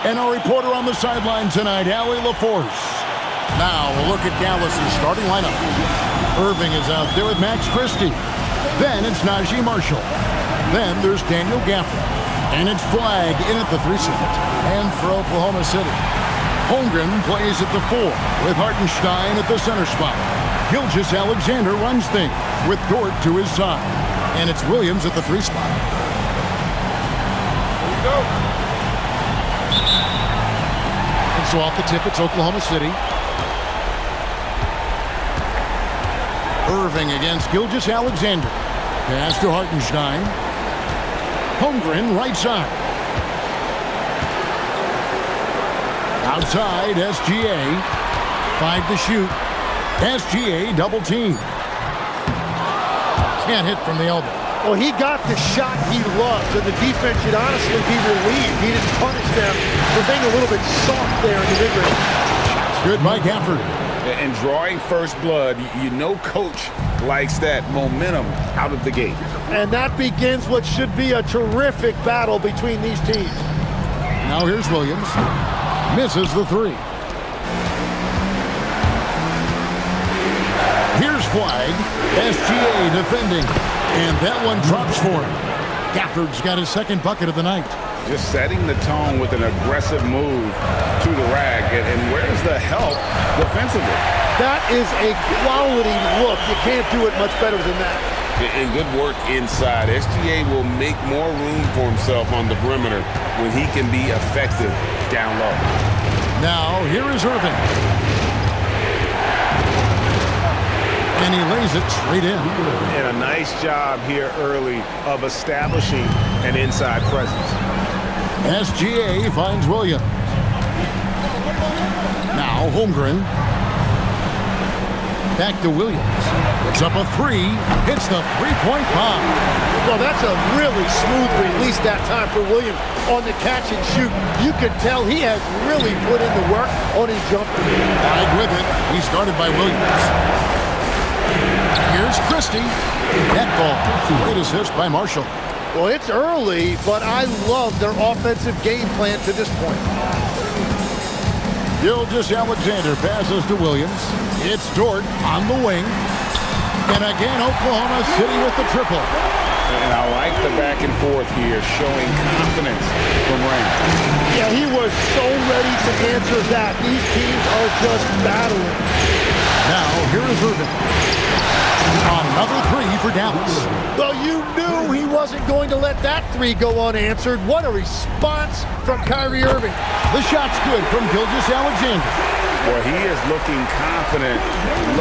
And our reporter on the sideline tonight, Allie LaForce. Now we'll look at Dallas's starting lineup. Irving is out there with Max Christie. Then it's Najee Marshall. Then there's Daniel Gafford. And it's Flagg in at the 3 slot. And for Oklahoma City, Holmgren plays at the 4 with Hartenstein at the center spot. Gilgeous-Alexander runs things with Dort to his side. And it's Williams at the 3 spot. Here we go. And so off the tip, it's Oklahoma City. Irving against Gilgeous-Alexander. Pass to Hartenstein. Holmgren right side. Outside, SGA. 5 to shoot. SGA double team. Can't hit from the elbow. Well, he got the shot he loves, and the defense should honestly be relieved. He didn't punish them for being a little bit soft there in the mid-range. Good by Gafford. And drawing first blood, you know coach likes that momentum out of the gate. And that begins what should be a terrific battle between these teams. Now here's Williams. Misses the 3. Here's Flagg. SGA defending. And that one drops for him. Gafford's got his second bucket of the night. Just setting the tone with an aggressive move to the rack. And where's the help defensively? That is a quality look. You can't do it much better than that. And good work inside. SGA will make more room for himself on the perimeter when he can be effective down low. Now, here is Irving. And he lays it straight in. And a nice job here early of establishing an inside presence. SGA finds Williams. Now Holmgren. Back to Williams. Puts up a 3. Hits the three-point bomb. Well, that's a really smooth release that time for Williams on the catch and shoot. You can tell he has really put in the work on his jumper. Flagg with it. He started by Williams. Here's Christie. That ball. Great assist by Marshall. Well, it's early, but I love their offensive game plan to this point. Gilgeous-Alexander passes to Williams. It's Dort on the wing. And again, Oklahoma City with the triple. And I like the back and forth here, showing confidence from Rain. Yeah, he was so ready to answer that. These teams are just battling. Now, here is Irving. Another 3 for Dallas. Well, you knew he wasn't going to let that 3 go unanswered. What a response from Kyrie Irving. The shot's good from Gilgeous-Alexander. Well, he is looking confident.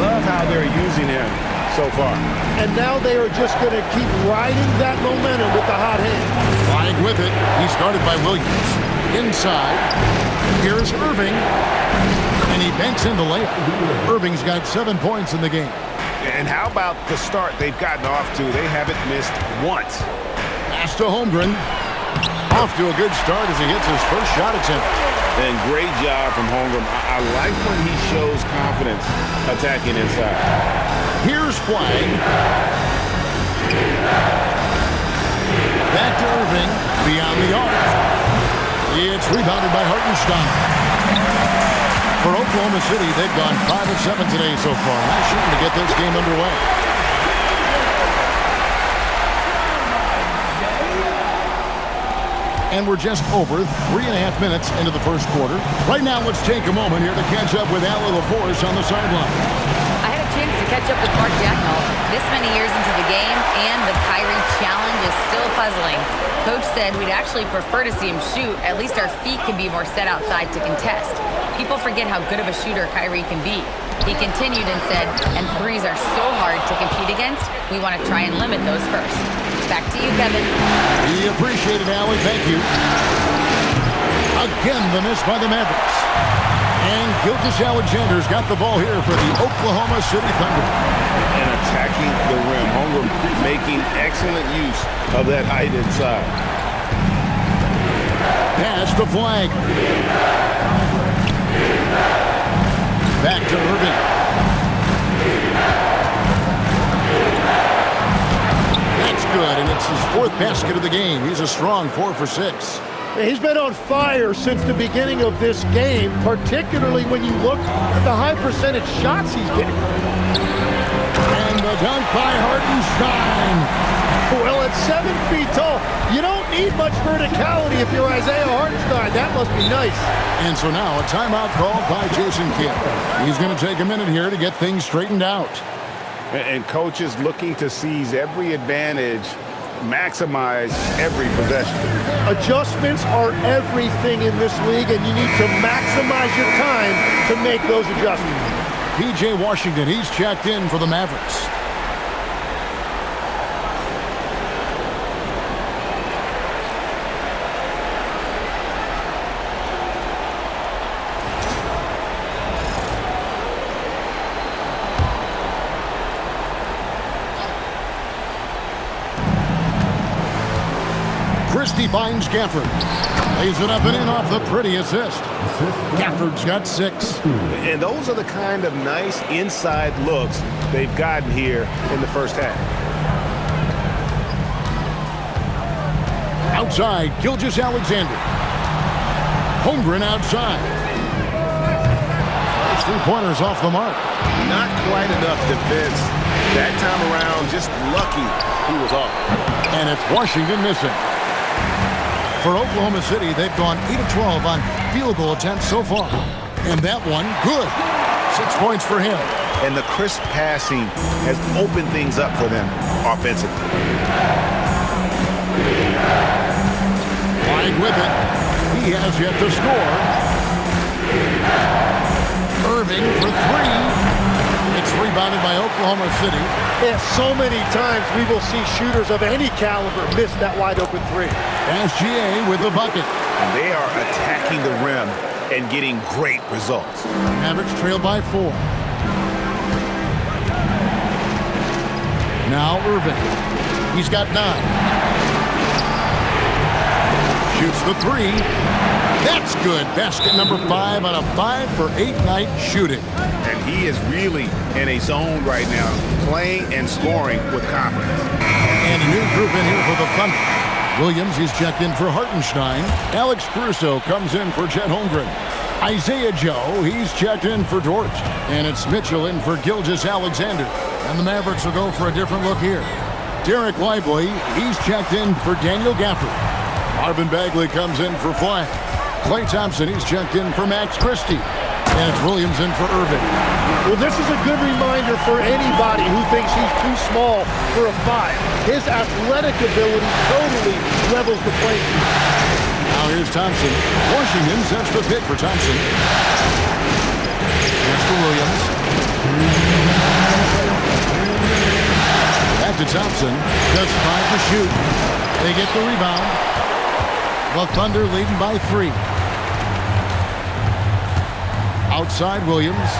Love how they're using him so far. And now they are just going to keep riding that momentum with the hot hand. Flagg with it. He started by Williams. Inside. Here's Irving. And he banks in the layup. Irving's got 7 points in the game. And how about the start they've gotten off to? They haven't missed once. Pass to Holmgren. Off to a good start as he hits his first shot attempt. And great job from Holmgren. I like when he shows confidence attacking inside. Here's Flagg. Back to Irving. Beyond the arc. It's rebounded by Hartenstein. For Oklahoma City, they've gone 5 of 7 today so far. Nice shooting to get this game underway. And we're just over 3.5 minutes into the first quarter. Right now, let's take a moment here to catch up with Allie LaForce on the sideline. I had a chance to catch up with Mark Dagnall this many years into the game, and the Kyrie challenge is still puzzling. Coach said we'd actually prefer to see him shoot. At least our feet can be more set outside to contest. People forget how good of a shooter Kyrie can be. He continued and said, and threes are so hard to compete against, we want to try and limit those first. Back to you, Kevin. We appreciate it, Allie. Thank you. Again, the miss by the Mavericks. And Gilgeous-Alexander's got the ball here for the Oklahoma City Thunder. And attacking the rim. Holmgren making excellent use of that height inside. Pass to Flagg. Back to Irving. That's good, and it's his 4th basket of the game. He's a strong 4 for 6. He's been on fire since the beginning of this game, particularly when you look at the high percentage shots he's getting. And the dunk by Hartenstein. Well, at 7 feet tall, you don't need much verticality if you're Isaiah Hartenstein. That must be nice. And so now a timeout called by Jason Kidd. He's going to take a minute here to get things straightened out. And coaches looking to seize every advantage, maximize every possession. Adjustments are everything in this league, and you need to maximize your time to make those adjustments. P.J. Washington, he's checked in for the Mavericks. Christie finds Gafford. Lays it up and in off the pretty assist. Gafford's got 6. And those are the kind of nice inside looks they've gotten here in the first half. Outside, Gilgeous-Alexander. Holmgren outside. His three-pointers off the mark. Not quite enough defense. That time around, just lucky he was off. And it's Washington missing. For Oklahoma City, they've gone 8 of 12 on field goal attempts so far. And that one, good. 6 points for him. And the crisp passing has opened things up for them offensively. Wide with it. He has yet to score. Irving for 3. It's rebounded by Oklahoma City. Yeah, so many times we will see shooters of any caliber miss that wide open 3. SGA with the bucket. And they are attacking the rim and getting great results. Mavericks trail by 4. Now Irving. He's got 9. Shoots the 3. That's good. Basket number 5 on a 5 for 8 night shooting. And he is really in a zone right now, playing and scoring with confidence. And a new group in here for the Thunder. Williams, he's checked in for Hartenstein. Alex Caruso comes in for Chet Holmgren. Isaiah Joe, he's checked in for Dort. And it's Mitchell in for Gilgeous-Alexander. And the Mavericks will go for a different look here. Derek Lively, he's checked in for Daniel Gafford. Marvin Bagley comes in for Flag. Klay Thompson, he's checked in for Max Christie. And it's Williams in for Irving. Well, this is a good reminder for anybody who thinks he's too small for a 5. His athletic ability totally levels the playing field. Now here's Thompson. Washington sets the pick for Thompson. That's to Williams. Back to Thompson. Just 5 to shoot. They get the rebound. The Thunder leading by 3. Outside Williams.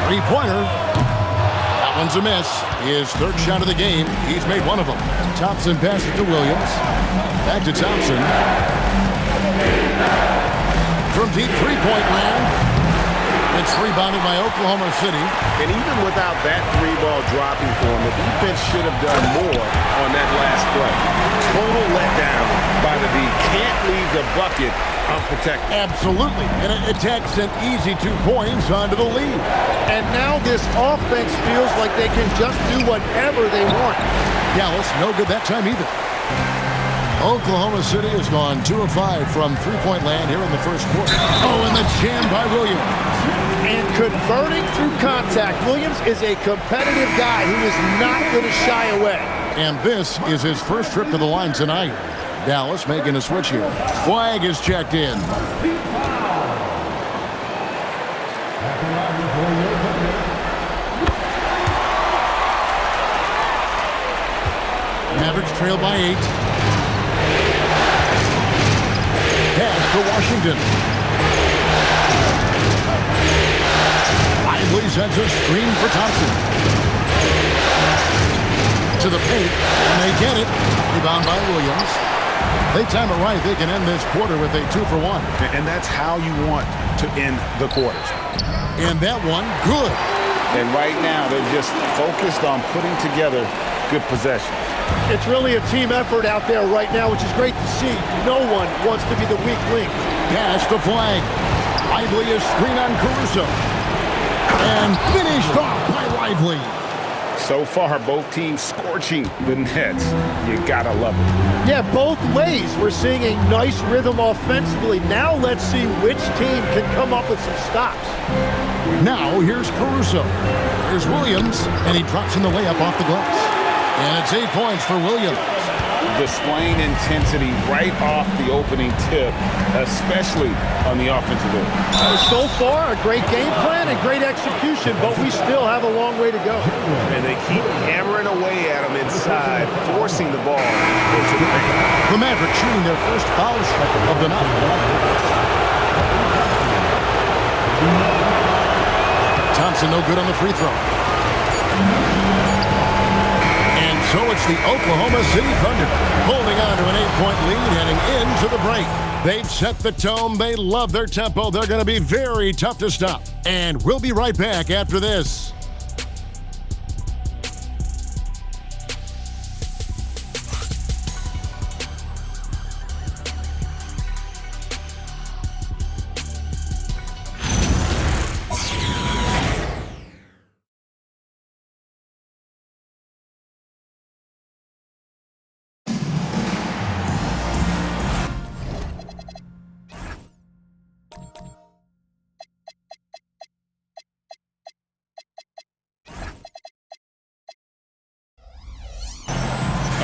3-pointer. That one's a miss. His 3rd shot of the game. He's made one of them. Thompson passes it to Williams. Back to Thompson. From deep 3-point land. It's rebounded by Oklahoma City. And even without that 3-ball dropping for him, the defense should have done more on that last play. Total letdown by the D. Can't leave the bucket unprotected. Absolutely. And it takes an easy 2 points onto the lead. And now this offense feels like they can just do whatever they want. Dallas, no good that time either. Oklahoma City has gone 2 of 5 from 3-point land here in the first quarter. Oh, and the jam by Williams. And converting through contact, Williams is a competitive guy who is not going to shy away. And this is his first trip to the line tonight. Dallas making a switch here. Flag is checked in. Mavericks trail by 8. Pass to Washington. Lively sends a screen for Thompson. To the paint, and they get it. Rebound by Williams. They time it right. They can end this quarter with a 2 for 1. And that's how you want to end the quarters. And that one, good. And right now, they're just focused on putting together good possessions. It's really a team effort out there right now, which is great to see. No one wants to be the weak link. Pass to Flag. Lively is screen on Caruso. And finished off by Lively. So far, both teams scorching the nets. You gotta love it. Yeah, both ways. We're seeing a nice rhythm offensively. Now let's see which team can come up with some stops. Now here's Caruso. Here's Williams, and he drops in the layup off the glass. And it's 8 points for Williams. Displaying intensity right off the opening tip, especially on the offensive end. So far, a great game plan and great execution, but we still have a long way to go. And they keep hammering away at him inside, forcing the ball into the paint. The Mavericks shooting their first foul shot of the night. Thompson no good on the free throw. So it's the Oklahoma City Thunder holding on to an 8-point lead heading into the break. They've set the tone. They love their tempo. They're going to be very tough to stop. And we'll be right back after this.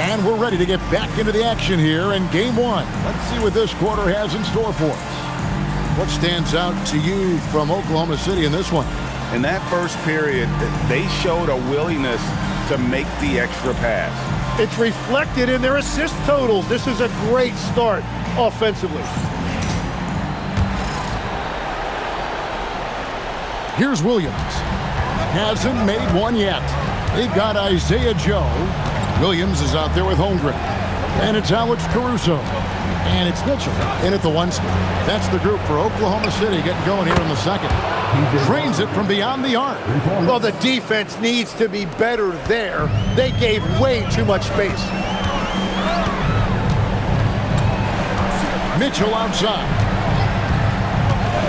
And we're ready to get back into the action here in Game 1. Let's see what this quarter has in store for us. What stands out to you from Oklahoma City in this one? In that first period, they showed a willingness to make the extra pass. It's reflected in their assist totals. This is a great start offensively. Here's Williams. Hasn't made one yet. They've got Isaiah Joe. Williams is out there with Holmgren. And it's Alex Caruso. And it's Mitchell in at the 1 spot. That's the group for Oklahoma City getting going here in the second. Drains it from beyond the arc. Well, the defense needs to be better there. They gave way too much space. Mitchell outside.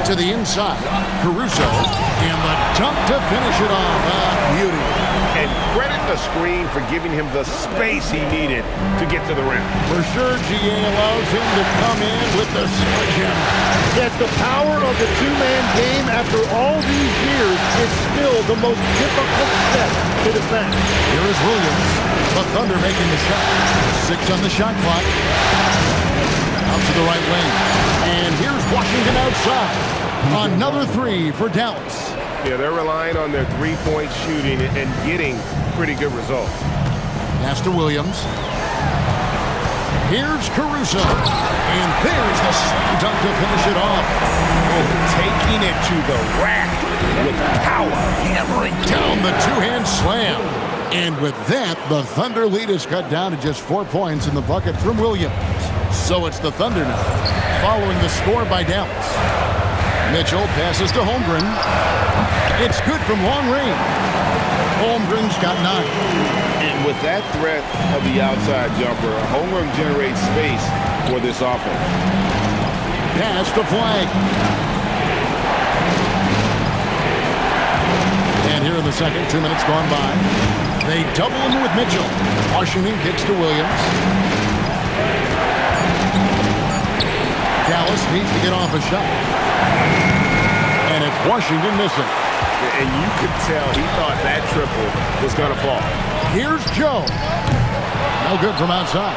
To the inside. Caruso. And the dunk to finish it off. Beauty. And credit the screen for giving him the space he needed to get to the rim. For sure, GA allows him to come in with the sledgehammer. That's the power of the two-man game. After all these years, it's still the most difficult step to defend. Here is Williams. The Thunder making the shot. 6 on the shot clock. Out to the right wing. And here's Washington outside. Another 3 for Dallas. Yeah, they're relying on their three-point shooting and getting pretty good results. Pass to Williams. Here's Caruso. And there's the slam dunk to finish it off. Oh, taking it to the rack with power. Hammering down the two-hand slam. And with that, the Thunder lead is cut down to just 4 points in the bucket from Williams. So it's the Thunder now, following the score by Dallas. Mitchell passes to Holmgren. It's good from long range. Holmgren's got 9. And with that threat of the outside jumper, Holmgren generates space for this offense. Pass to Flag. And here in the second, 2 minutes gone by. They double him with Mitchell. Washington kicks to Williams. Dallas needs to get off a shot. And it's Washington missing. And you could tell he thought that triple was going to fall. Here's Joe. No good from outside.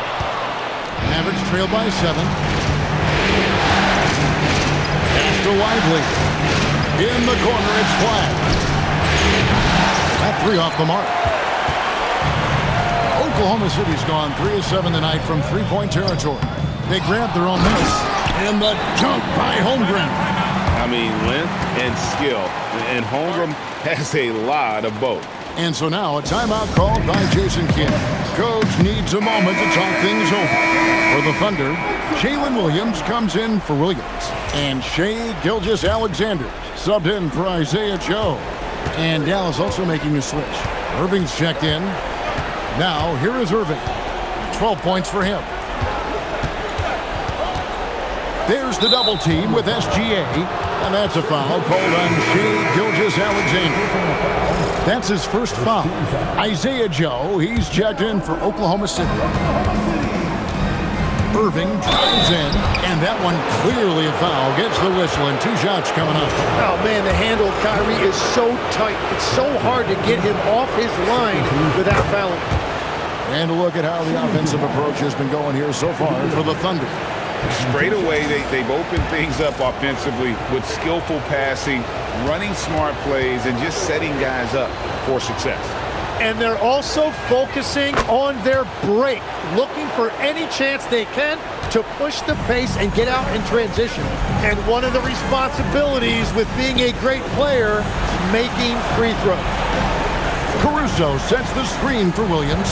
Mavericks trail by 7. Pass to Lively. In the corner, it's Flag. That 3 off the mark. Oklahoma City's gone 3 of 7 tonight from three-point territory. They grabbed their own miss. And the dunk by Holmgren. I mean, length and skill. And Holmgren has a lot of both. And so now a timeout called by Jason Kidd. Coach needs a moment to talk things over. For the Thunder, Jalen Williams comes in for Williams. And Shai Gilgeous-Alexander subbed in for Isaiah Joe. And Dallas also making a switch. Irving's checked in. Now, here is Irving. 12 points for him. There's the double team with SGA, and that's a foul called on Shai Gilgeous-Alexander. That's his first foul. Isaiah Joe, he's checked in for Oklahoma City. Irving drives in, and that one clearly a foul. Gets the whistle, and 2 shots coming up. Oh, man, the handle of Kyrie is so tight. It's so hard to get him off his line without fouling. And a look at how the offensive approach has been going here so far for the Thunder. Straight away, they've opened things up offensively with skillful passing, running smart plays, and just setting guys up for success. And they're also focusing on their break, looking for any chance they can to push the pace and get out in transition. And one of the responsibilities with being a great player is making free throws. Caruso sets the screen for Williams.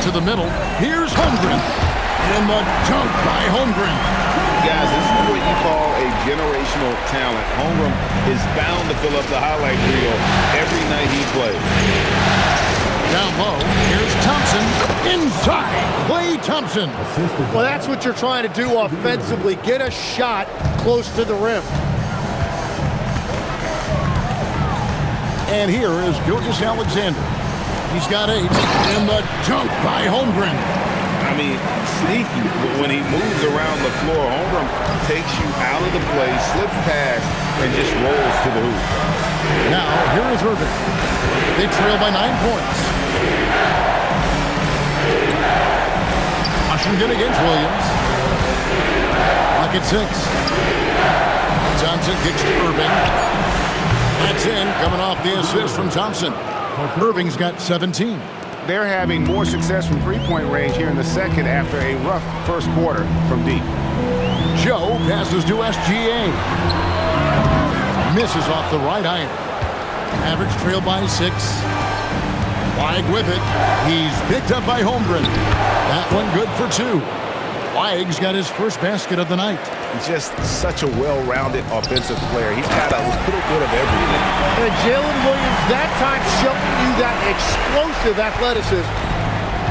To the middle. Here's Holmgren. And the dunk by Holmgren. Guys, this is what you call a generational talent. Holmgren is bound to fill up the highlight reel every night he plays. Down low, here's Thompson. Inside, Klay Thompson. Well, that's what you're trying to do offensively. Get a shot close to the rim. And here is Gilgeous-Alexander. He's got 8. And the dunk by Holmgren. I mean, sneaky, but when he moves around the floor, Holmgren takes you out of the play, slips past, and just rolls to the hoop. Now, here is Irving. They trail by 9 points. Washington against Williams. Lock at 6. Thompson kicks to Irving. That's in, coming off the assist from Thompson. Irving's got 17. They're having more success from three-point range here in the second after a rough first quarter from deep. Joe passes to SGA. Misses off the right iron. Mavericks trail by 6. Weig with it. He's picked up by Holmgren. That one good for 2. Weig's got his first basket of the night. He's just such a well-rounded offensive player. He's got a little bit of everything. And Jalen Williams that time showing you that explosive athleticism.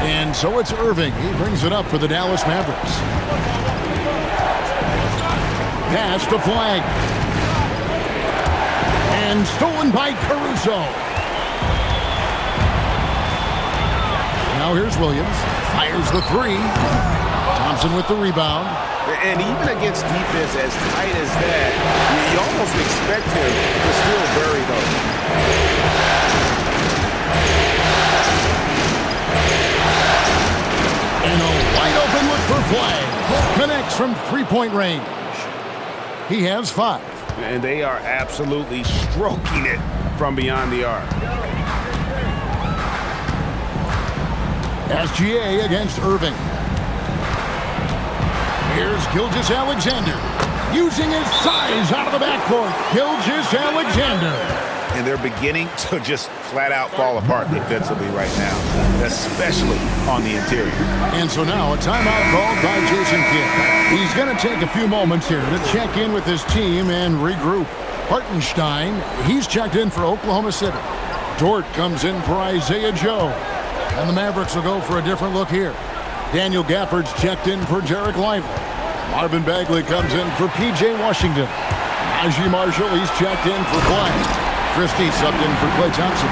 And so it's Irving. He brings it up for the Dallas Mavericks. Pass to Flag. And stolen by Caruso. Now here's Williams. Fires the 3. Thompson with the rebound. And even against defense as tight as that, you almost expect him to still bury those. And a wide open look for Flag. Connects from 3-point range. He has 5. And they are absolutely stroking it from beyond the arc. SGA against Irving. Here's Gilgeous-Alexander. Using his size out of the backcourt. Gilgeous-Alexander. And they're beginning to just flat out fall apart defensively right now, especially on the interior. And so now a timeout called by Jason Kidd. He's going to take a few moments here to check in with his team and regroup. Hartenstein, he's checked in for Oklahoma City. Dort comes in for Isaiah Joe. And the Mavericks will go for a different look here. Daniel Gafford's checked in for Derek Lively. Marvin Bagley comes in for P.J. Washington. Najee Marshall, he's checked in for Flag. Christie subbed in for Klay Thompson.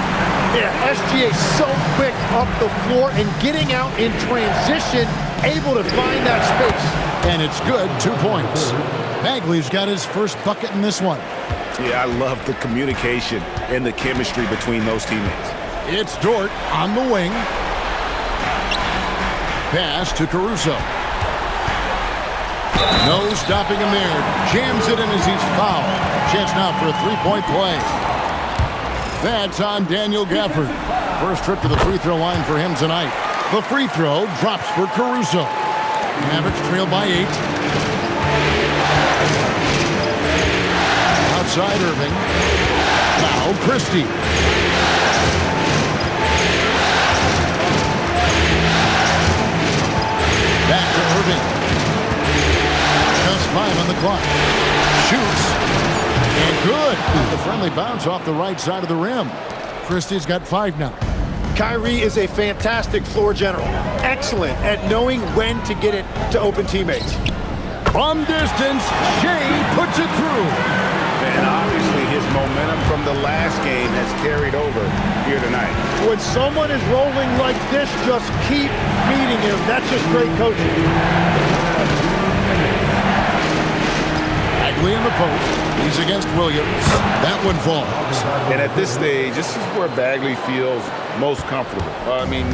Yeah, SGA so quick up the floor and getting out in transition, able to find that space. And it's good, 2 points. Bagley's got his first bucket in this one. Yeah, I love the communication and the chemistry between those teammates. It's Dort on the wing. Pass to Caruso. No stopping him there. Jams it in as he's fouled. Chance now for a 3-point play. That's on Daniel Gafford. First trip to the free throw line for him tonight. The free throw drops for Caruso. Mavericks trail by 8. Outside Irving. Now Christie. Back to Irving. Just 5 on the clock. Shoots. And good. The friendly bounce off the right side of the rim. Christie's got 5 now. Kyrie is a fantastic floor general. Excellent at knowing when to get it to open teammates. From distance, Shea puts it through. And obviously his momentum from the last game has carried over here tonight. When someone is rolling like this, just keep feeding him. That's just great coaching. Bagley in the post. He's against Williams. That one falls. And at this stage, this is where Bagley feels most comfortable.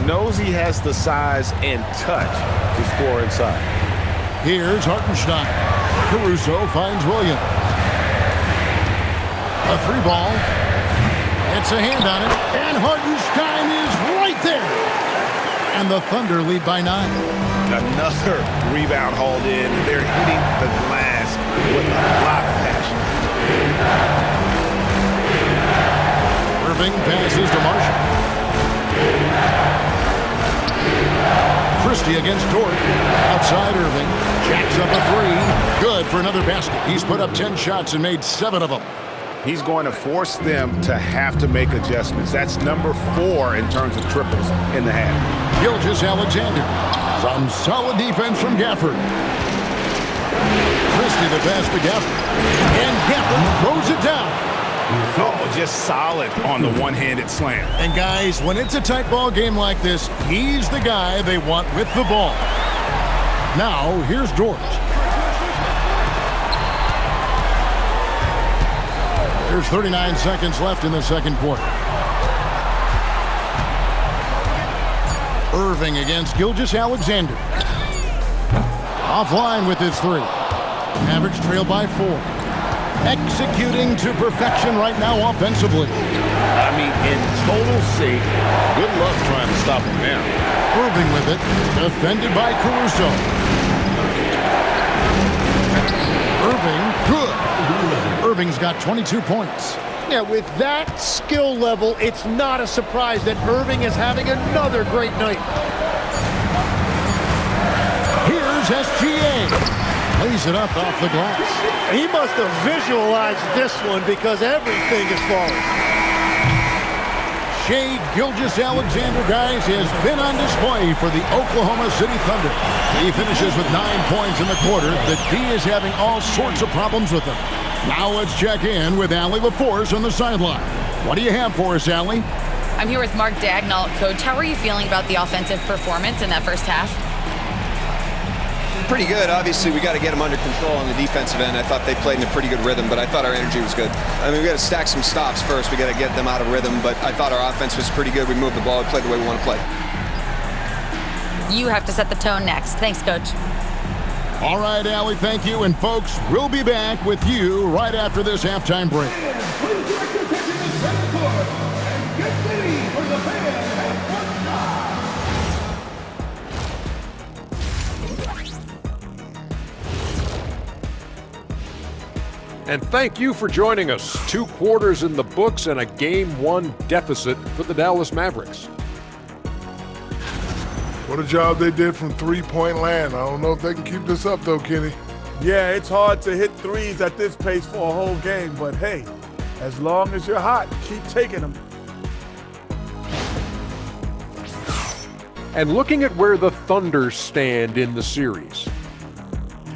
Knows he has the size and touch to score inside. Here's Hartenstein. Caruso finds Williams. A free ball. It's a hand on it. And Hartenstein is right there. And the Thunder lead by 9. Another rebound hauled in. They're hitting the glass with a lot of passion. Irving passes to Marshall. Christie against Dort. Outside Irving. Jacks up a 3. Good for another basket. He's put up 10 shots and made 7 of them. He's going to force them to have to make adjustments. That's number 4 in terms of triples in the half. Gilgeous-Alexander. Some solid defense from Gafford. Christie the pass to Gafford. And Gafford throws it down. Oh, just solid on the one-handed slam. And guys, when it's a tight ball game like this, he's the guy they want with the ball. Now, here's Dort. There's 39 seconds left in the second quarter. Irving against Gilgeous-Alexander. Offline with his 3. Mavericks trail by 4. Executing to perfection right now offensively. In total sync. Good luck trying to stop him now. Irving with it. Defended by Caruso. Irving, good. Irving's got 22 points. Yeah, with that skill level, it's not a surprise that Irving is having another great night. Here's SGA. Lays it up off the glass. He must have visualized this one because everything is falling. Shea Gilgeous-Alexander, guys, has been on display for the Oklahoma City Thunder. He finishes with 9 points in the quarter. The D is having all sorts of problems with him. Now let's check in with Allie LaForce on the sideline. What do you have for us, Allie? I'm here with Mark Dagnall. Coach, how are you feeling about the offensive performance in that first half? Pretty good. Obviously, we got to get them under control on the defensive end. I thought they played in a pretty good rhythm, but I thought our energy was good. We got to stack some stops first. We got to get them out of rhythm, but I thought our offense was pretty good. We moved the ball. We played the way we want to play. You have to set the tone next. Thanks, Coach. All right, Allie, thank you. And folks, we'll be back with you right after this halftime break. And thank you for joining us. 2 quarters in the books and a Game 1 deficit for the Dallas Mavericks. What a job they did from three-point land. I don't know if they can keep this up, though, Kenny. Yeah, it's hard to hit threes at this pace for a whole game, but hey, as long as you're hot, keep taking them. And looking at where the Thunder stand in the series.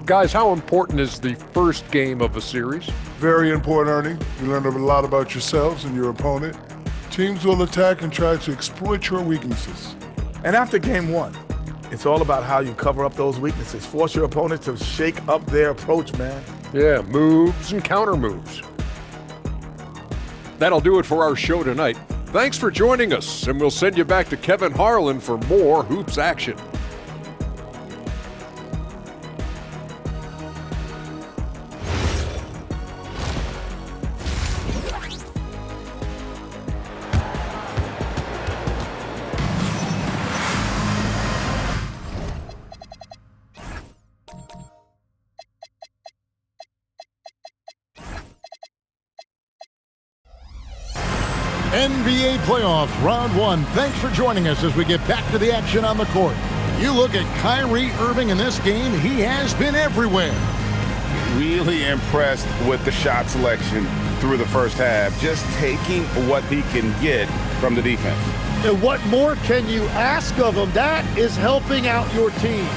Guys, how important is the first game of a series? Very important, Ernie. You learn a lot about yourselves and your opponent. Teams will attack and try to exploit your weaknesses. And after game 1, it's all about how you cover up those weaknesses. Force your opponent to shake up their approach, man. Yeah, moves and counter moves. That'll do it for our show tonight. Thanks for joining us, and we'll send you back to Kevin Harlan for more hoops action. NBA playoffs, round 1. Thanks for joining us as we get back to the action on the court. You look at Kyrie Irving in this game, he has been everywhere. Really impressed with the shot selection through the first half, just taking what he can get from the defense. And what more can you ask of him? That is helping out your team.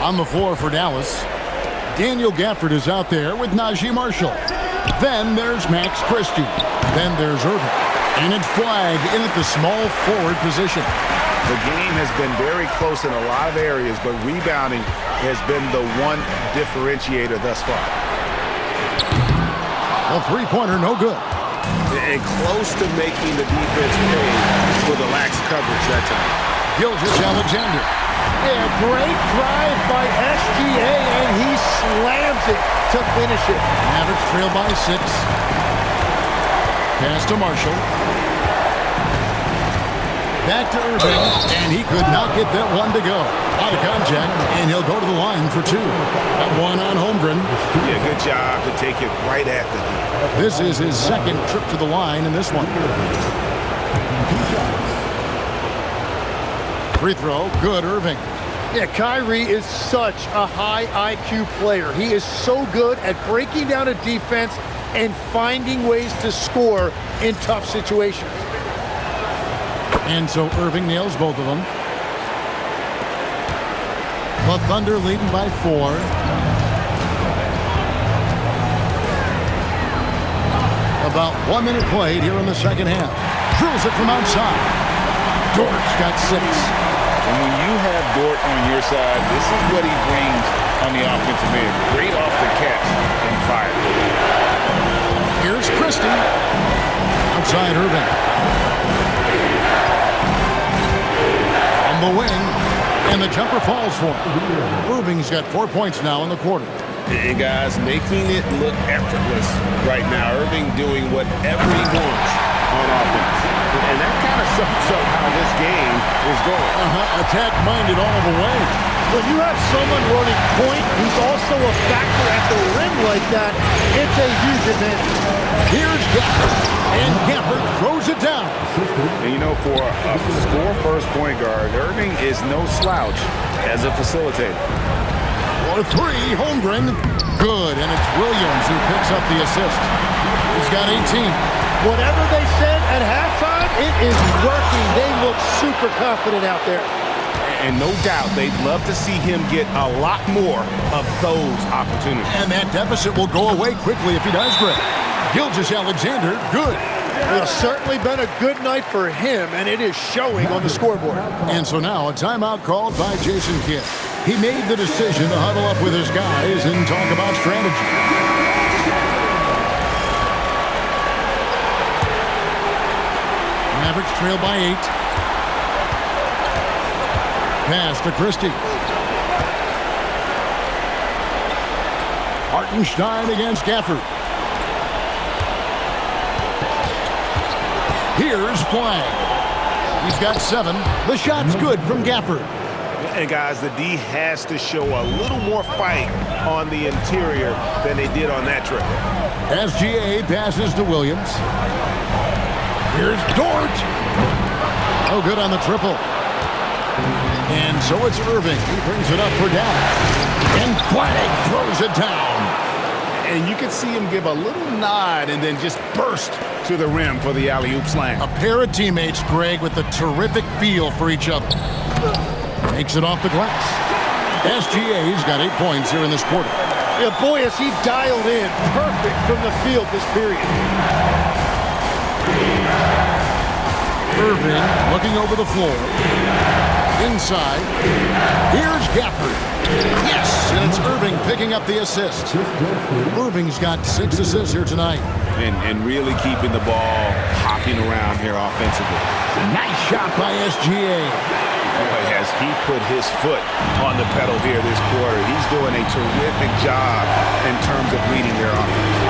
On the floor for Dallas, Daniel Gafford is out there with Najee Marshall. Then there's Max Christie. Then there's Irving. And it's Flag in at the small forward position. The game has been very close in a lot of areas, but rebounding has been the one differentiator thus far. A three-pointer, no good. And close to making the defense pay for the lax coverage that time. Gilgeous-Alexander. Yeah, great drive by SGA, and he slams it to finish it. Mavericks trail by 6. Pass to Marshall. Back to Irving, and he could not get that one to go. Out of contact, and he'll go to the line for 2. That one on Holmgren. Yeah, good job to take it right at the D. This is his second trip to the line in this one. Free throw, good, Irving. Yeah, Kyrie is such a high IQ player. He is so good at breaking down a defense and finding ways to score in tough situations. And so Irving nails both of them. The Thunder leading by 4. About 1 minute played here in the second half. Drills it from outside. Dort's got 6. And when you have Dort on your side, this is what he brings on the offensive end. Great off the catch and fire. Here's Christie. Outside Irving. On the wing. And the jumper falls for him. Irving's got 4 points now in the quarter. And guys, making it look effortless right now. Irving doing whatever he wants on offense. And that kind of sums up how this game is going. Attack-minded all the way. When you have someone running point who's also a factor at the rim like that, it's a huge advantage. Here's Gafford. And Gafford throws it down. And you know, for a score-first point guard, Irving is no slouch as a facilitator. For 3, Holmgren. Good, and it's Williams who picks up the assist. He's got 18. Whatever they said at halftime, it is working. They look super confident out there. And no doubt they'd love to see him get a lot more of those opportunities. And that deficit will go away quickly if he does great. Gilgeous-Alexander, good. It's certainly been a good night for him, and it is showing on the scoreboard. And so now a timeout called by Jason Kidd. He made the decision to huddle up with his guys and talk about strategy. Mavericks trail by 8. Pass to Christie. Hartenstein against Gafford. Here's Flag. He's got 7. The shot's good from Gafford. And guys, the D has to show a little more fight on the interior than they did on that trip. SGA passes to Williams. Here's Dort. Oh, good on the triple. And so it's Irving. He brings it up for Dallas. And Flag throws it down. And you can see him give a little nod and then just burst to the rim for the alley-oop slam. A pair of teammates, Greg, with a terrific feel for each other. Takes it off the glass. SGA's got 8 points here in this quarter. Yeah, boy, has he dialed in perfect from the field this period. Irving looking over the floor. Inside. Here's Gafford. Yes, and it's Irving picking up the assist. Irving's got 6 assists here tonight. And really keeping the ball hopping around here offensively. Nice shot by SGA. Boy, has he put his foot on the pedal here this quarter. He's doing a terrific job in terms of leading their offense.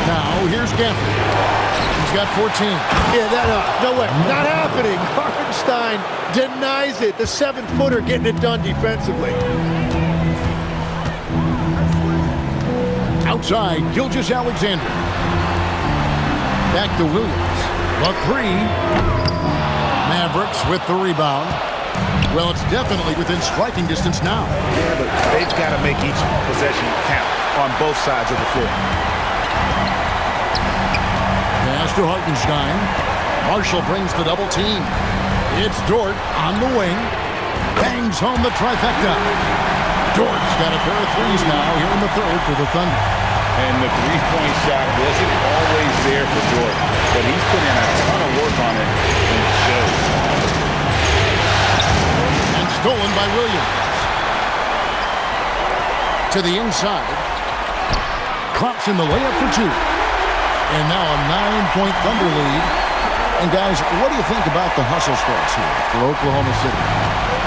Now, here's Gafford. He's got 14. Yeah, no way. Not happening. Hartenstein denies it. The 7-footer getting it done defensively. Outside, Gilgeous-Alexander. Back to Williams. The 3. Mavericks with the rebound. Well, it's definitely within striking distance now. Yeah, but they've got to make each possession count on both sides of the floor. Pass to Hartenstein. Marshall brings the double team. It's Dort on the wing. Bangs home the trifecta. Dort's got a pair of threes now here in the third for the Thunder. And the three-point shot wasn't always there for Dort, but he's put in a ton of work on it, and it shows. And stolen by Williams. To the inside. Drops in the layup for two. And now a 9-point Thunder lead. And guys, what do you think about the hustle starts here for Oklahoma City?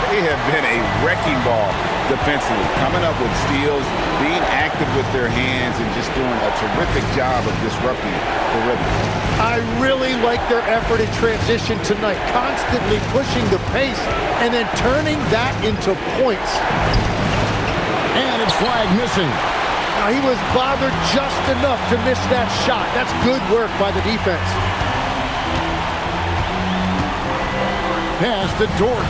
They have been a wrecking ball defensively, coming up with steals, being active with their hands, and just doing a terrific job of disrupting the rhythm. I really like their effort in transition tonight, constantly pushing the pace and then turning that into points. And it's flag missing. Now, he was bothered just enough to miss that shot. That's good work by the defense. Pass to Dort.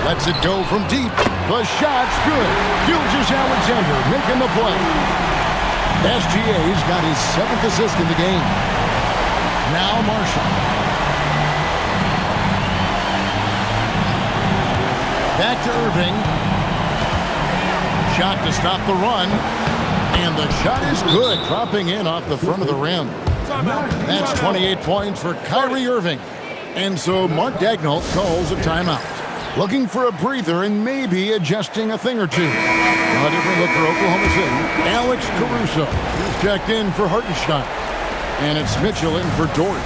Lets it go from deep. The shot's good. Gilgeous-Alexander making the play. SGA's got his 7th assist in the game. Now Marshall. Back to Irving. Shot to stop the run. And the shot is good, dropping in off the front of the rim. That's 28 points for Kyrie Irving. And so Mark Daigneault calls a timeout. Looking for a breather and maybe adjusting a thing or two. A different look for Oklahoma City. Alex Caruso is checked in for Hartenstein. And it's Mitchell in for Dort.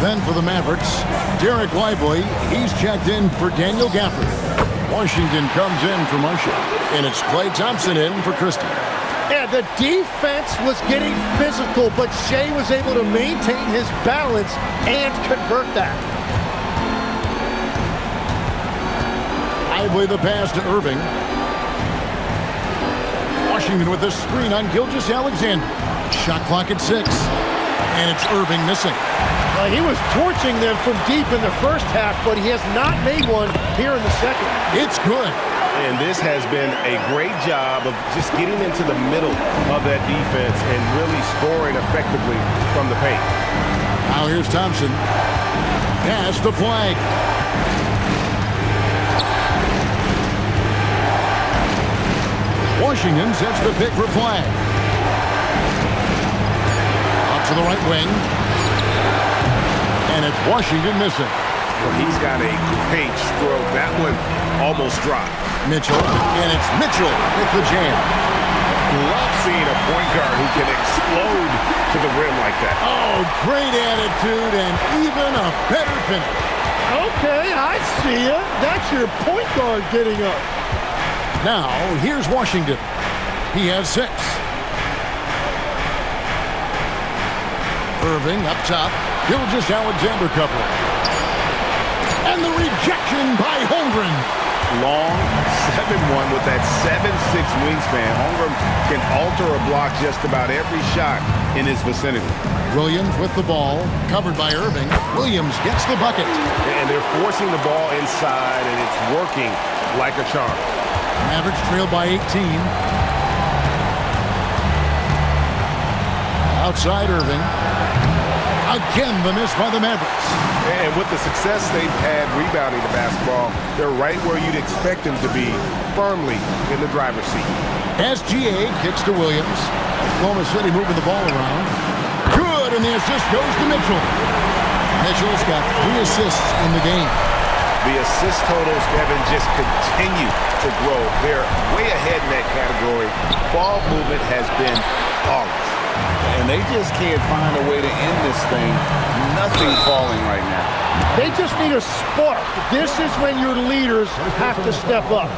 Then for the Mavericks, Derek Lively, he's checked in for Daniel Gafford. Washington comes in for Marshall. And it's Klay Thompson in for Christie. Yeah, the defense was getting physical, but Shea was able to maintain his balance and convert that. Lively the pass to Irving. Washington with a screen on Gilgeous-Alexander. Shot clock at 6. And it's Irving missing. He was torching them from deep in the first half, but he has not made one here in the second. It's good. And this has been a great job of just getting into the middle of that defense and really scoring effectively from the paint. Now here's Thompson. Pass the flag. Washington sets the pick for flag. Up to the right wing. And it's Washington missing. Well, he's got a great stroke. That one almost dropped. Mitchell, and it's Mitchell with the jam. Love seeing a point guard who can explode to the rim like that. Oh, great attitude and even a better finish. Okay, I see ya. That's your point guard getting up. Now, here's Washington. He has 6. Irving up top. Gilgeous-Alexander covering. And the rejection by Holmgren. Long 7-1 with that 7'6" wingspan. Holmgren can alter a block just about every shot in his vicinity. Williams with the ball, covered by Irving. Williams gets the bucket. And they're forcing the ball inside, and it's working like a charm. Mavericks trail by 18. Outside Irving. Again, the miss by the Mavericks. And with the success they've had rebounding the basketball, they're right where you'd expect them to be, firmly in the driver's seat. SGA kicks to Williams. Oklahoma City moving the ball around. Good, and the assist goes to Mitchell. Mitchell's got 3 assists in the game. The assist totals, Kevin, just continue to grow. They're way ahead in that category. Ball movement has been flawless. And they just can't find a way to end this thing. Nothing falling right now. They just need a spark. This is when your leaders have to step up.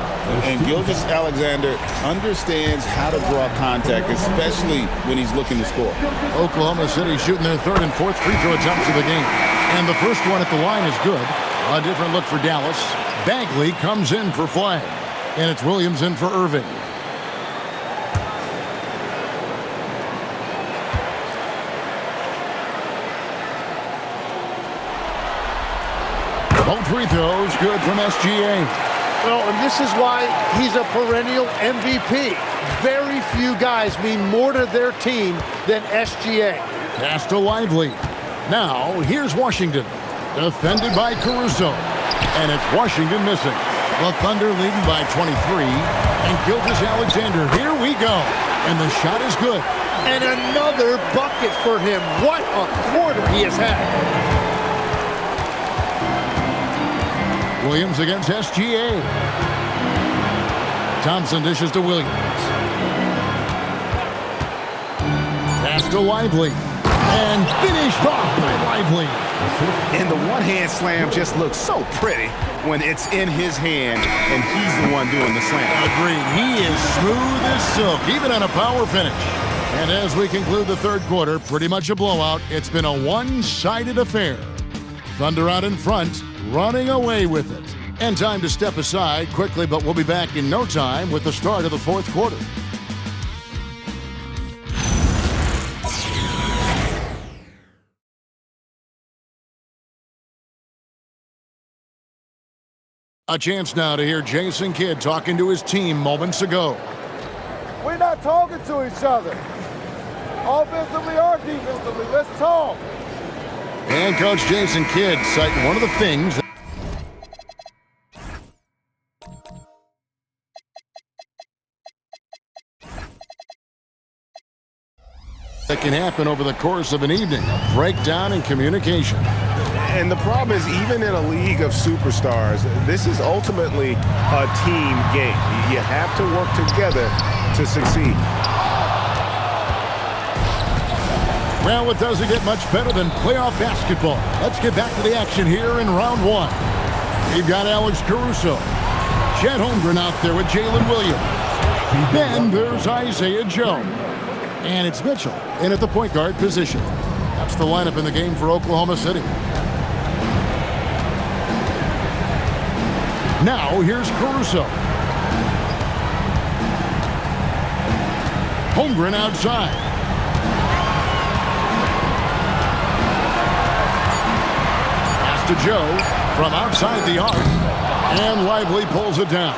And Gilgeous-Alexander understands how to draw contact, especially when he's looking to score. Oklahoma City shooting their 3rd and 4th free throw attempts of the game. And the first one at the line is good. A different look for Dallas. Bagley comes in for flag. And it's Williams in for Irving. Both free throws good from SGA. Well, and this is why he's a perennial MVP. Very few guys mean more to their team than SGA. Pass to Lively. Now, here's Washington. Defended by Caruso. And it's Washington missing. The Thunder leading by 23. And Gilgeous-Alexander, here we go. And the shot is good. And another bucket for him. What a quarter he has had. Williams against SGA. Thompson dishes to Williams. Pass to Lively. And finished off by Lively. And the one-hand slam just looks so pretty when it's in his hand and he's the one doing the slam. Agreed. He is smooth as silk, even on a power finish. And as we conclude the third quarter, pretty much a blowout. It's been a one-sided affair. Thunder out in front, running away with it. And time to step aside quickly, but we'll be back in no time with the start of the fourth quarter. A chance now to hear Jason Kidd talking to his team moments ago. We're not talking to each other. Offensively or defensively, let's talk. And Coach Jason Kidd citing one of the things that can happen over the course of an evening, a breakdown in communication. And the problem is, even in a league of superstars, this is ultimately a team game. You have to work together to succeed. Well, it doesn't get much better than playoff basketball. Let's get back to the action here in round one. We've got Alex Caruso. Chet Holmgren out there with Jalen Williams. Then there's Isaiah Joe. And it's Mitchell in at the point guard position. That's the lineup in the game for Oklahoma City. Now here's Caruso. Holmgren outside. Pass to Joe from outside the arc. And Lively pulls it down.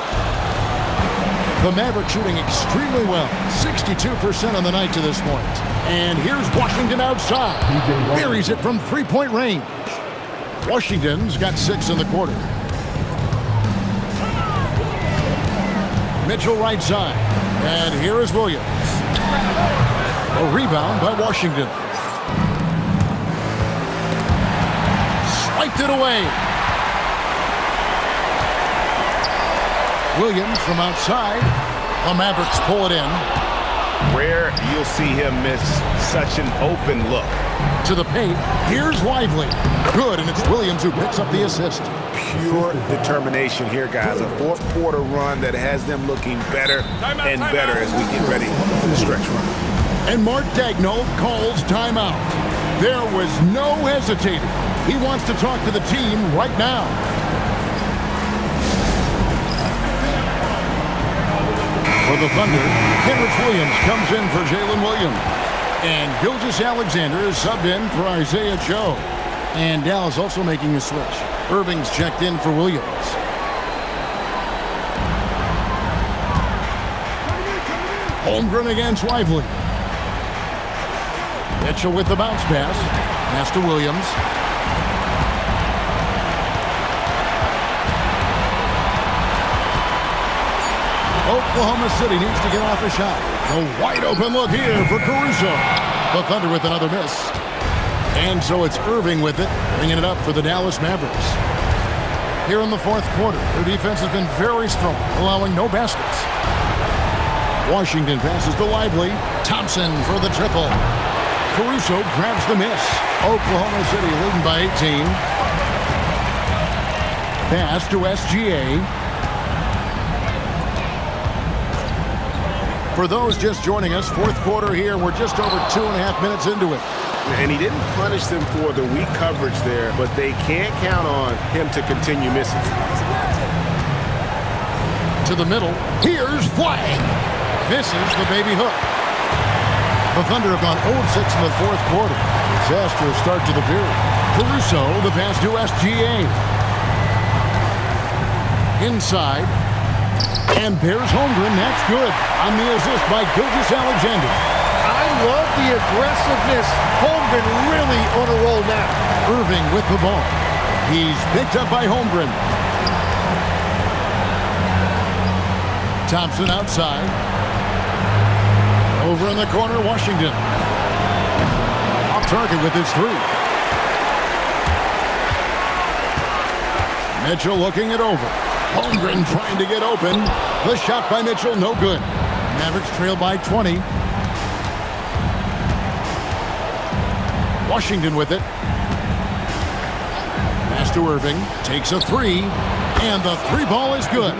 The Mavericks shooting extremely well. 62% on the night to this point. And here's Washington outside. Buries it from three-point range. Washington's got 6 in the quarter. Mitchell right side. And here is Williams. A rebound by Washington. Swiped it away. Williams from outside. The Mavericks pull it in. Rare you'll see him miss such an open look. To the paint. Here's Lively. Good, and it's Williams who picks up the assist. Pure determination here, guys. A fourth quarter run that has them looking better and better as we get ready for the stretch run. And Mark Daigneault calls timeout. There was no hesitating. He wants to talk to the team right now. For the Thunder, Kenrich Williams comes in for Jalen Williams. And Gilgeous-Alexander is subbed in for Isaiah Joe. And Dallas also making a switch. Irving's checked in for Williams. Holmgren against Lively. Mitchell with the bounce pass. Pass to Williams. Oklahoma City needs to get off a shot. A wide open look here for Caruso. The Thunder with another miss. And so it's Irving with it, bringing it up for the Dallas Mavericks. Here in the fourth quarter, their defense has been very strong, allowing no baskets. Washington passes to Lively. Thompson for the triple. Caruso grabs the miss. Oklahoma City leading by 18. Pass to SGA. For those just joining us, fourth quarter here, we're just over 2.5 minutes into it. And he didn't punish them for the weak coverage there, but they can't count on him to continue missing. To the middle. Here's Flag. Misses the baby hook. The Thunder have gone 0-6 in the fourth quarter. Disastrous start to the period. Caruso, the pass to SGA. Inside. And there's Holmgren. That's good. On the assist by Gilgeous-Alexander. I love the aggressiveness. Holmgren really on a roll now. Irving with the ball. He's picked up by Holmgren. Thompson outside. Over in the corner, Washington. Off target with his three. Mitchell looking it over. Holmgren trying to get open. The shot by Mitchell, no good. Mavericks trail by 20. Washington with it. Pass to Irving. Takes a three. And the three ball is good.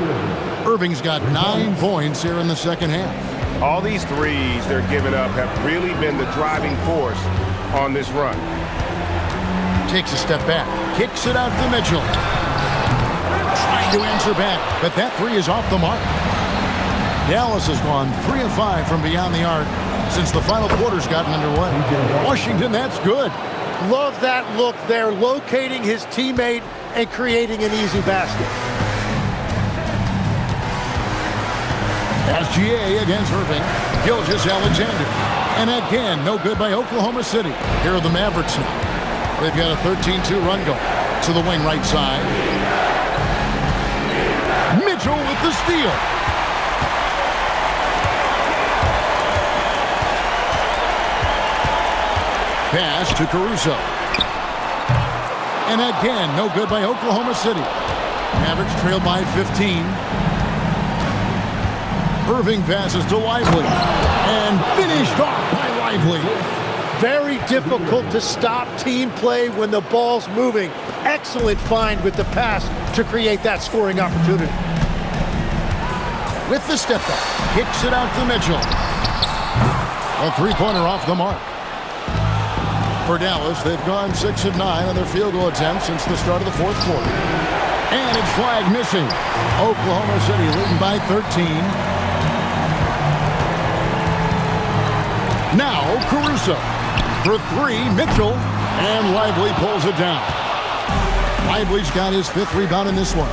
Irving's got 9 points here in the second half. All these threes they're giving up have really been the driving force on this run. Takes a step back. Kicks it out to Mitchell. Trying to answer back, but that three is off the mark. Dallas has gone 3 of 5 from beyond the arc since the final quarter's gotten underway. Washington, that's good. Love that look there, locating his teammate and creating an easy basket. SGA against Irving. Gilgeous-Alexander. And again, no good by Oklahoma City. Here are the Mavericks now. They've got a 13-2 run going. To the wing right side. Mitchell with the steal. Pass to Caruso. And again, no good by Oklahoma City. Mavericks trail by 15. Irving passes to Lively. And finished off by Lively. Very difficult to stop team play when the ball's moving. Excellent find with the pass to create that scoring opportunity. With the step back, kicks it out to Mitchell. A three-pointer off the mark. For Dallas, they've gone 6 of 9 on their field goal attempts since the start of the fourth quarter. And it's flag missing. Oklahoma City leading by 13. Now Caruso. For 3, Mitchell. And Lively pulls it down. Lively's got his 5th rebound in this one.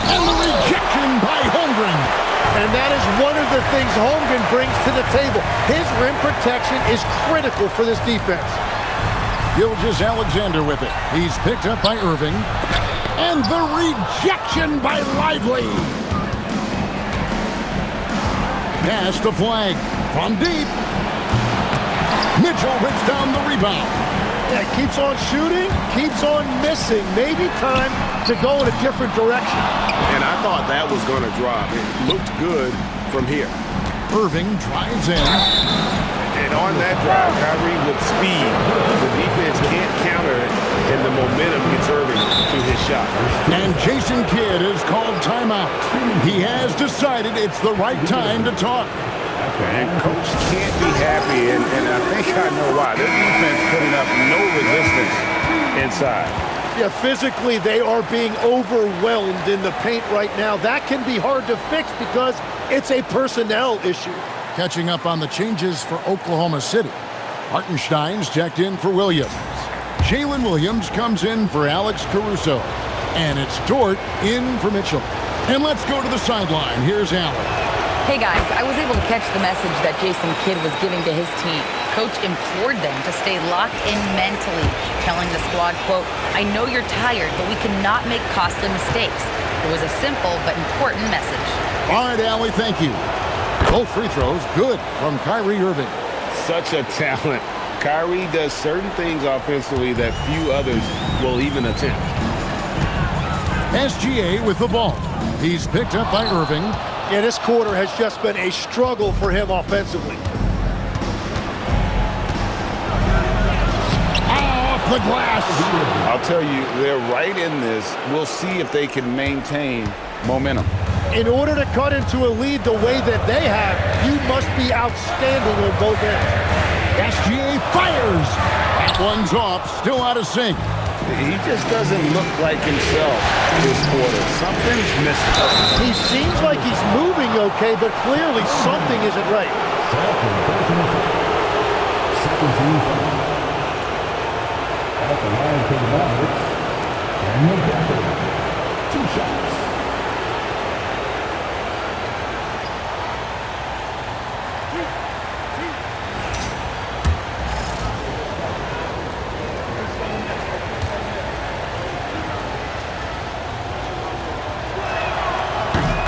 And the rejection by Holmgren. And that is one of the things Holmgren brings to the table. His rim protection is critical for this defense. Gilgeous-Alexander with it. He's picked up by Irving. And the rejection by Lively. Pass to Flag. From deep. Mitchell rips down the rebound. Yeah, keeps on shooting, keeps on missing. Maybe time to go in a different direction. And I thought that was going to drop. It looked good from here. Irving drives in. And on that drive, Kyrie with speed. The defense can't counter it, and the momentum gets Irving to his shot. And Jason Kidd has called timeout. He has decided it's the right time to talk. And coach can't be happy, and I think I know why. Their defense putting up no resistance inside. Yeah, physically they are being overwhelmed in the paint right now. That can be hard to fix because it's a personnel issue. Catching up on the changes for Oklahoma City. Hartenstein's checked in for Williams. Jalen Williams comes in for Alex Caruso. And it's Dort in for Mitchell. And let's go to the sideline. Here's Allen. Hey guys, I was able to catch the message that Jason Kidd was giving to his team. Coach implored them to stay locked in mentally, telling the squad, quote, "I know you're tired, but we cannot make costly mistakes." It was a simple but important message. All right, Allie, thank you. Both free throws, good from Kyrie Irving. Such a talent. Kyrie does certain things offensively that few others will even attempt. SGA with the ball. He's picked up by Irving. Yeah, this quarter has just been a struggle for him offensively. Off the glass. I'll tell you, they're right in this. We'll see if they can maintain momentum. In order to cut into a lead the way that they have, you must be outstanding on both ends. SGA fires. That one's off, still out of sync. He just doesn't look like himself this quarter. Something's missing. He seems like he's moving okay, but clearly something isn't right. Second team foul. At the line for the Mavericks, Daniel Gafford. 2 shots.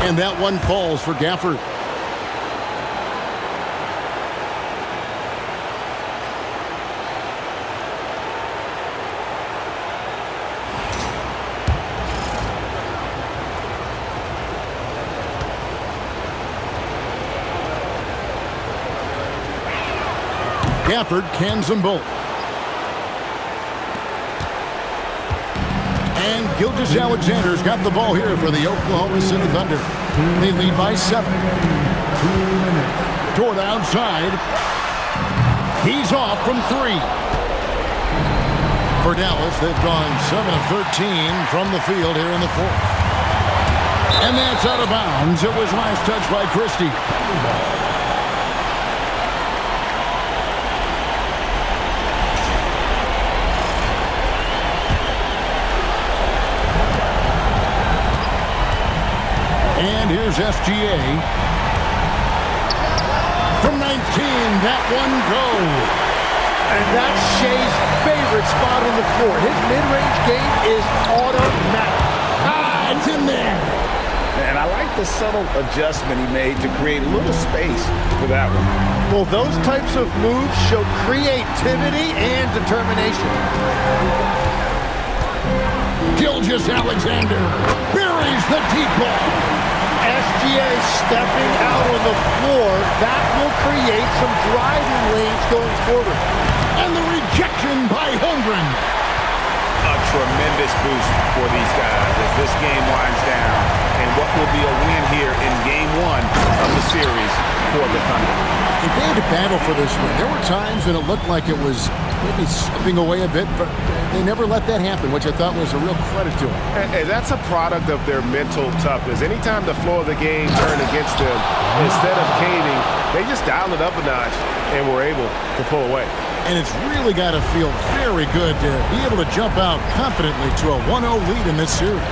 And that one falls for Gafford. Gafford cans them both. And Gilgeous-Alexander's got the ball here for the Oklahoma City Thunder. They lead by 7. Toward outside. He's off from 3. For Dallas, they've gone 7 of 13 from the field here in the 4th. And that's out of bounds. It was last touched by Christie. And here's SGA. From 19, that one goes. And that's Shea's favorite spot on the floor. His mid-range game is automatic. It's in there. And I like the subtle adjustment he made to create a little space for that one. Well, those types of moves show creativity and determination. Gilgeous-Alexander buries the deep ball. SGA stepping out on the floor. That will create some driving lanes going forward. And the rejection by Holmgren. A tremendous boost for these guys as this game winds down. And what will be a win here in Game 1 of the series for the Thunder. If they had to battle for this win, there were times when it looked like it was maybe slipping away a bit, but they never let that happen, which I thought was a real credit to them. And that's a product of their mental toughness. Anytime the flow of the game turned against them, instead of caving, they just dialed it up a notch and were able to pull away. And it's really got to feel very good to be able to jump out confidently to a 1-0 lead in this series.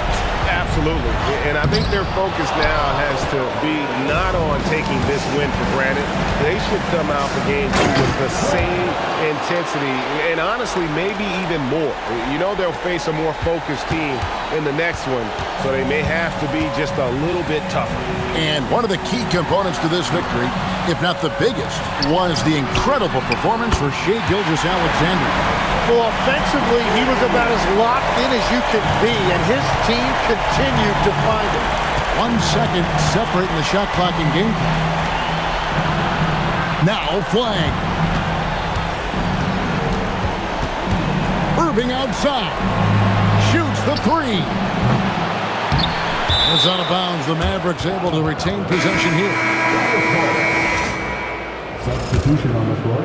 Absolutely. And I think their focus now has to be not on taking this win for granted. They should come out for Game 2 with the same intensity and honestly maybe even more. You know they'll face a more focused team in the next one, so they may have to be just a little bit tougher. And one of the key components to this victory, if not the biggest, was the incredible performance for Shai Gilgeous-Alexander. Well, offensively, he was about as locked in as you could be, and his team continued to find him. 1 second separating the shot clock and game clock. Now flag. Irving outside. Shoots the 3. It's out of bounds. The Mavericks able to retain possession here. Substitution on the floor.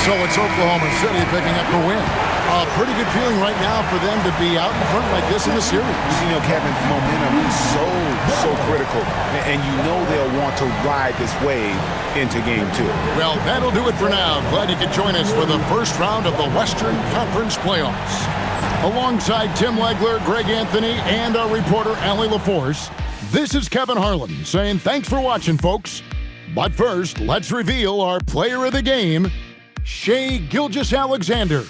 So it's Oklahoma City picking up the win. A pretty good feeling right now for them to be out in front like this in the series. You know, Kevin, momentum is so critical. And you know they'll want to ride this wave into Game 2. Well, that'll do it for now. Glad you could join us for the first round of the Western Conference playoffs. Alongside Tim Legler, Greg Anthony, and our reporter, Allie LaForce, this is Kevin Harlan saying thanks for watching, folks. But first, let's reveal our player of the game, Shai Gilgeous-Alexander.